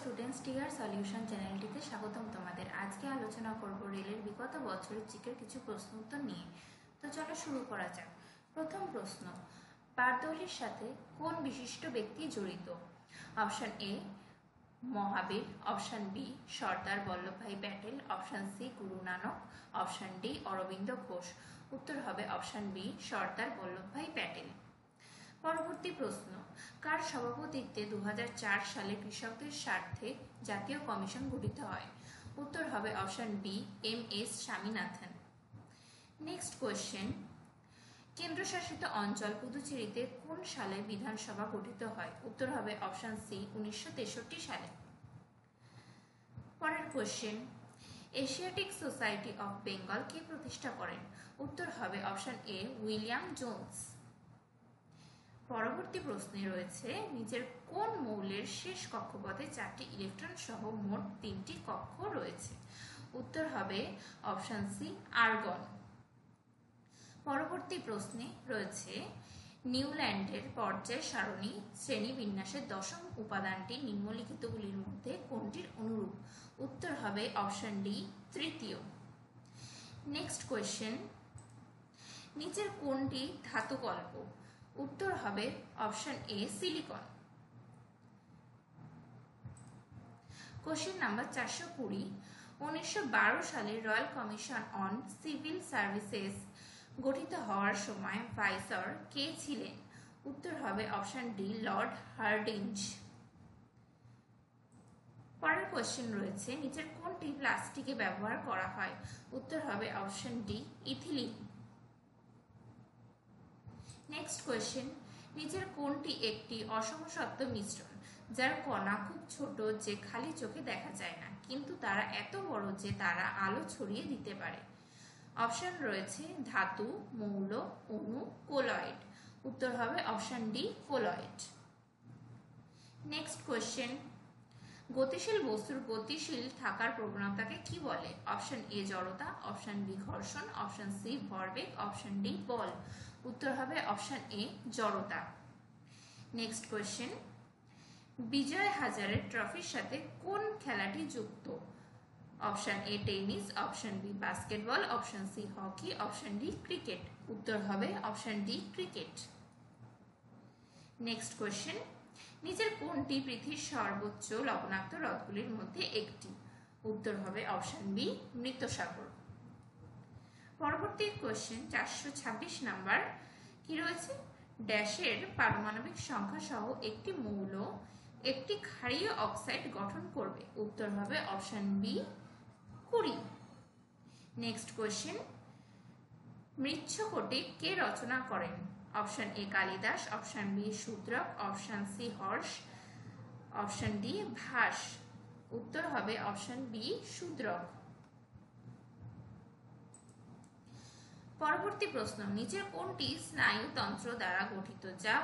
Students TR solution চ্যানেলটিতে স্বাগতম তোমাদের। আজকে আলোচনা করব রেলের বিগত বছরের জিকের কিছু প্রশ্ন উত্তর নিয়ে। তো চলো শুরু করা যাক। প্রথম প্রশ্ন, বারদৌলির সাথে কোন বিশিষ্ট ব্যক্তি জড়িত? Option A Mahavir, option B Sardar Vallabhbhai Patel, option C Guru Nanak, option D Aurobindo Ghosh. উত্তর হবে অপশন বি সর্দার বল্লভভাই প্যাটেল। পরবর্তী প্রশ্ন, কার সভাপতিত্বে 2004 সালে কৃষকদের স্বার্থে জাতীয় কমিশন গঠিত হয়? উত্তর হবে option B M S. Swaminathan. Next question, কেন্দ্রশাসিত অঞ্চল পুদুচেরিতে কোন সালে বিধানসভা গঠিত হয়? উত্তর হবে অপশন সি 1963 সালে। পরের question, Asiatic Society of Bengal কে প্রতিষ্ঠা করেন? উত্তর হবে অপশন এ উইলিয়াম জোন্স। পরবর্তী প্রশ্নে রয়েছে, নিচের কোন মৌলের শেষ কক্ষপথে 4টি ইলেকট্রন সহ মোট 3টি কক্ষ রয়েছে? উত্তর হবে অপশন সি আর্গন। পরবর্তী প্রশ্নে রয়েছে, নিউল্যান্ডের পর্যায় সারণী শ্রেণীবিন্যাসের দশম উপাদানটি নিম্নলিখিতগুলির মধ্যে কোনটির অনুরূপ? উত্তর হবে অপশন ডি তৃতীয়। নেক্সট কোয়েশ্চেন, নিচের কোনটি ধাতুকল্প? উত্তর হবে option A silicon. Question number 420, 1912 সালে royal commission on civil services গঠিত হওয়ার সময় ভাইসর কে ছিলেন? উত্তর হবে অপশন ডি লর্ড হার্ডিঞ্জ। পরের কোশ্চেন রয়েছে, নিচের কোনটি প্লাস্টিকে ব্যবহার করা হয়? উত্তর হবে option D ethylene. Next question, নিচের কোনটি একটি অসমসত্ব মিশ্রণ যার কণা খুব ছোট যে খালি চোখে দেখা যায় না, কিন্তু তারা এত বড় যে তারা আলো ছড়িয়ে দিতে পারে? অপশন রয়েছে ধাতু, মৌল, অণু, কোলয়েড। উত্তর হবে option D colloid. Next question, গতিশীল বস্তুর গতিশীল থাকার প্রবণতাকে কি বলে? অপশন এ জড়তা, অপশন বি ঘর্ষণ, অপশন সি ভরবেগ, অপশন ডি বল। উত্তর হবে অপশন এ জড়তা। নেক্সট কোয়েশ্চেন, বিজয় হাজারে ট্রফির সাথে কোন খেলাটি যুক্ত? Option A tennis, option B basketball, option C hockey, option D cricket. উত্তর হবে option D cricket. Next question, নিচের কোনটি পৃথিবীর সর্বোচ্চ লবণাক্ত হ্রদগুলির মধ্যে একটি? উত্তর হবে অপশন বি মৃতসাগর। পরবর্তী কোয়েশ্চেন 426 নাম্বার, কি রয়েছে? ড্যাশের পারমাণবিক সংখ্যা সহ একটি মৌল একটি ক্ষারীয় অক্সাইড গঠন করবে? উত্তর হবে option B 20। Next question, Mricchakatika কে রচনা করেন? Option A Kalidasa, option B Shudraka, option C Harsha, option D Bhasa. উত্তর হবে অপশন বি শূদ্রক। পরবর্তী প্রশ্ন, নিচের কোনটি স্নায়ুতন্ত্র দ্বারা গঠিত যা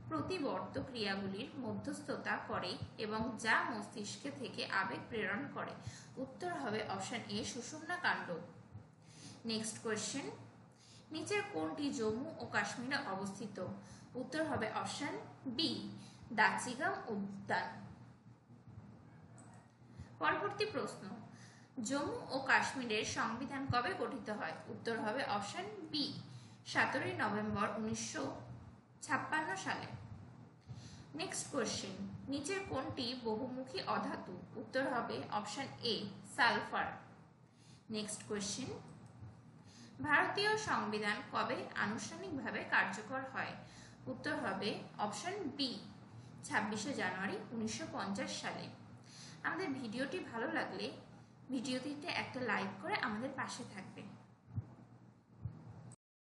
প্রতিবর্ত ক্রিয়াগুলির মধ্যস্থতা করে এবং যা মস্তিষ্কে থেকে আবেগ প্রেরণ করে? উত্তর হবে অপশন এ সুষুম্না কাণ্ড। নেক্সট কোয়েশ্চেন, নিচের কোনটি জম্মু ও কাশ্মীরে অবস্থিত? উত্তর হবে অপশন বি দাচিগাম উদ্যান। পরবর্তী প্রশ্ন, জম্মু ও কাশ্মীরের সংবিধান কবে গঠিত হয়? উত্তর হবে অপশন বি 17 নভেম্বর 1956 সালে। নেক্সট কোয়েশ্চেন, নিচের কোনটি বহুমুখী অধাতু? উত্তর হবে অপশন এ সালফার। নেক্সট কোয়েশ্চেন, ভারতীয় সংবিধান কবে আনুষ্ঠানিকভাবে কার্যকর হয়? উত্তর হবে অপশন বি 26 জানুয়ারি 1950 সালে। আমাদের ভিডিওটি ভালো লাগলে ভিডিওটিতে একটা লাইক করে আমাদের পাশে থাকবে।